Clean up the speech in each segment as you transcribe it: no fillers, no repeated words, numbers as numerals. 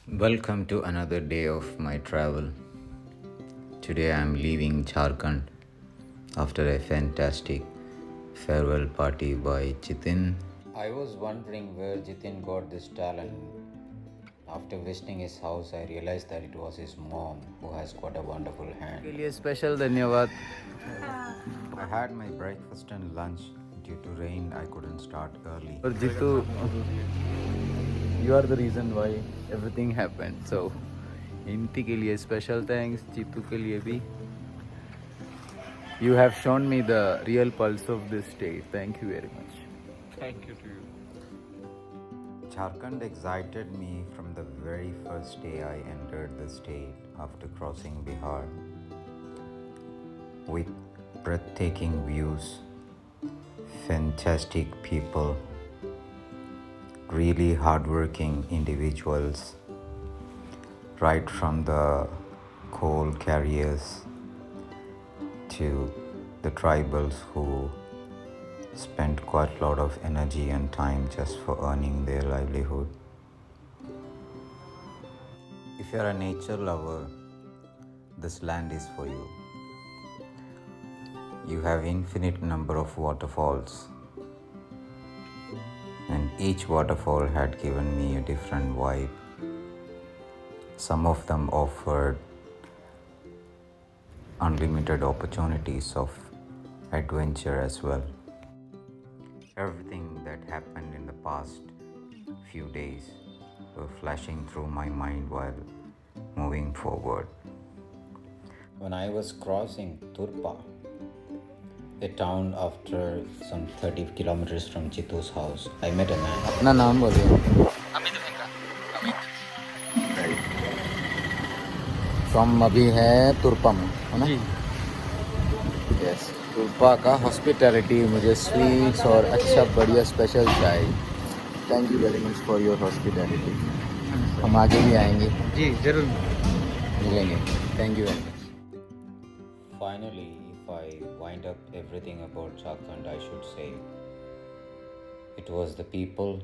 Welcome to another day of my travel. Today I am leaving Jharkand after a fantastic farewell party by Nitin. I was wondering where Jitin got this talent. After visiting his house, I realized that it was his mom who has got a wonderful hand. के लिए special धन्यवाद. I had my breakfast and lunch. Due to rain, I couldn't start early. और Jitu, you are the reason why everything happened. So, इनती के लिए special thanks. Jitu के लिए भी. You have shown me the real pulse of this state. Thank you very much. Thank you to you. Jharkand excited me from the very first day I entered the state after crossing Bihar. With breathtaking views, fantastic people, really hardworking individuals, right from the coal carriers to the tribals who spent quite a lot of energy and time just for earning their livelihood. If you're a nature lover, this land is for you. You have infinite number of waterfalls, and each waterfall had given me a different vibe. Some of them offered unlimited opportunities of adventure as well. Everything that happened in the past few days were flashing through my mind while moving forward. When I was crossing Turpa, a town after some 30 kilometers from Chitu's house, I met a man. अपना नाम बोलिए. Amit भेंगा. From अभी है तुरपा में, है ना? Yes. तुरपा का hospitality, मुझे स्वीट्स और अच्छा बढ़िया स्पेशल चाय. Thank you very much for your hospitality. हम आगे भी आएंगे. जी जरूर मिलेंगे. Thank you very much. Finally, if I wind up everything about Jharkhand, I should say it was the people,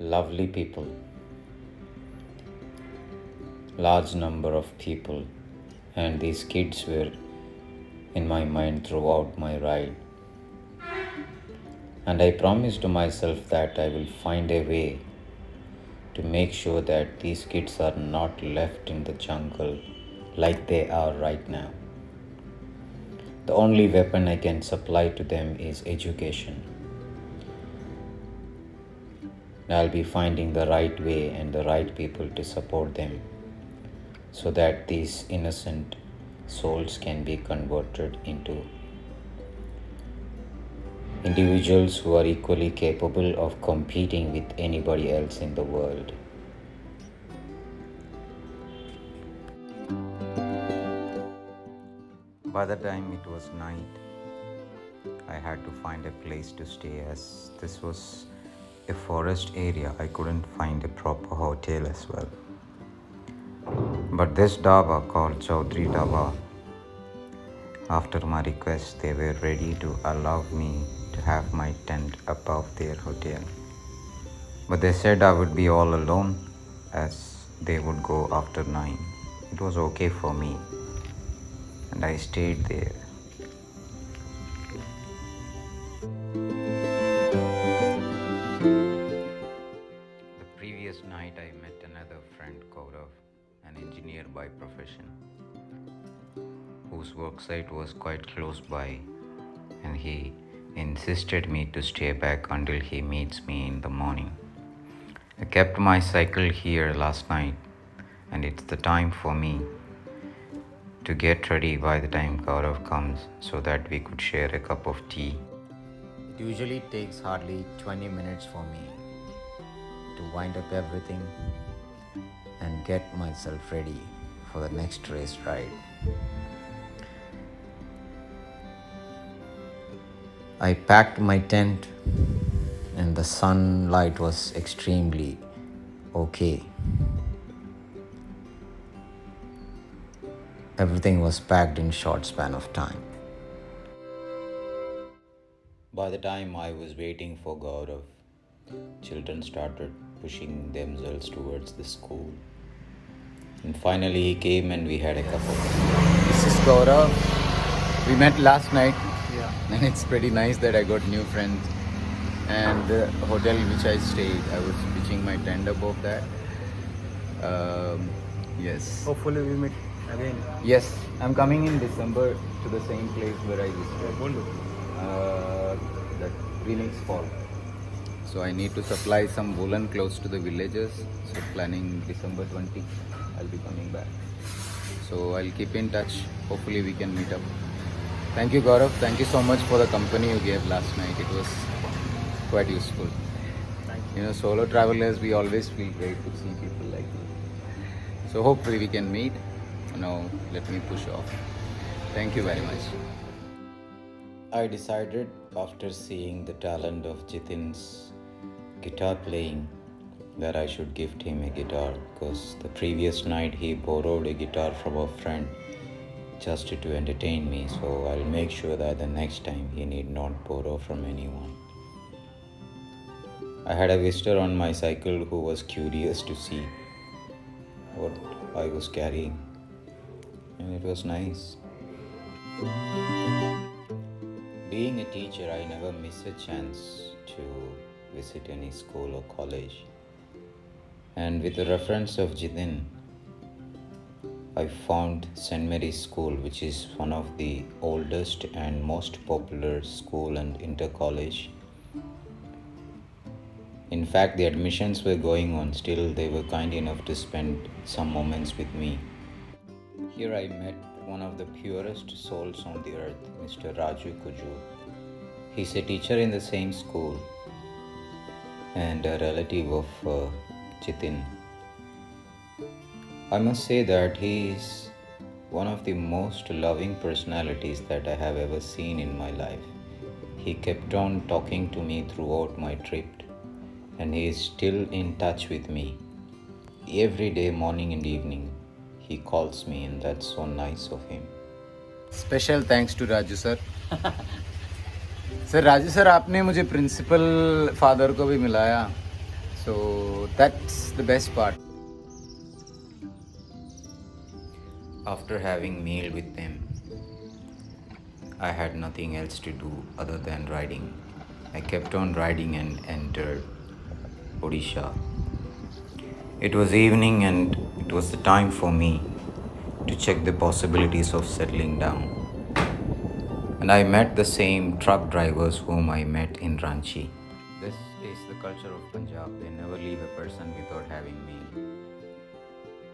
lovely people, large number of people, and these kids were in my mind throughout my ride. And I promised to myself that I will find a way to make sure that these kids are not left in the jungle like they are right now. The only weapon I can supply to them is education. And I'll be finding the right way and the right people to support them so that these innocent souls can be converted into individuals who are equally capable of competing with anybody else in the world. By the time it was night, I had to find a place to stay as this was a forest area. I couldn't find a proper hotel as well. But this dhaba called Chaudhry Dhaba, after my request, they were ready to allow me to have my tent above their hotel. But they said I would be all alone as they would go after 9. It was okay for me, and I stayed there. The previous night I met another friend, Gaurav, an engineer by profession, whose worksite was quite close by, and he insisted me to stay back until he meets me in the morning. I kept my cycle here last night, and it's the time for me to get ready by the time Gaurav comes so that we could share a cup of tea. It usually takes hardly 20 minutes for me to wind up everything and get myself ready for the next race ride. I packed my tent and the sunlight was extremely okay. Everything was packed in short span of time. By the time I was waiting for Gaurav, children started pushing themselves towards the school. And finally he came and we had a cup of tea. This is Gaurav. We met last night. Yeah. And it's pretty nice that I got new friends. And the hotel which I stayed, I was pitching my tent above that. Yes. Hopefully we meet again. Yes, I'm coming in December to the same place where I visited. That Phoenix Fall. So I need to supply some woolen clothes to the villagers. So planning December 20, I'll be coming back. So I'll keep in touch. Hopefully we can meet up. Thank you, Gaurav. Thank you so much for the company you gave last night. It was quite useful. Thank You know, solo travelers, we always feel great to see people like you. So hopefully we can meet. Now let me push off. Thank you very much. I decided after seeing the talent of Jitin's guitar playing that I should gift him a guitar, because the previous night he borrowed a guitar from a friend just to entertain me. So I'll make sure that the next time he need not borrow from anyone. I had a visitor on my cycle who was curious to see what I was carrying, and it was nice. Being a teacher, I never miss a chance to visit any school or college. And with the reference of Jitin, I found St. Mary's School, which is one of the oldest and most popular school and inter-college. In fact, the admissions were going on, still they were kind enough to spend some moments with me. Here I met one of the purest souls on the earth, Mr. Raju Kuju. He's a teacher in the same school and a relative of Jitin. I must say that he is one of the most loving personalities that I have ever seen in my life. He kept on talking to me throughout my trip, and he is still in touch with me. Every day, morning and evening, he calls me, and that's so nice of him. Special thanks to Raju sir. Sir, Raju sir, आपने मुझे principal father को भी मिलाया. So that's the best part. After having meal with them, I had nothing else to do other than riding. I kept on riding and entered Odisha. It was evening and it was the time for me to check the possibilities of settling down. And I met the same truck drivers whom I met in Ranchi. This is the culture of Punjab. They never leave a person without having meal.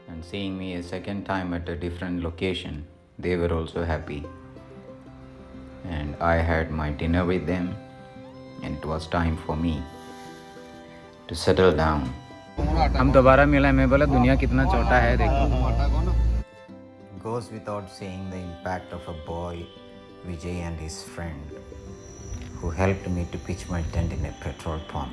And seeing me a second time at a different location, they were also happy. And I had my dinner with them, and it was time for me to settle down. हम दोबारा मिला, मैं बोला दुनिया कितना छोटा है देखो. Goes without saying the impact of a boy, Vijay, and his friend, who helped me to pitch my tent in a petrol pump.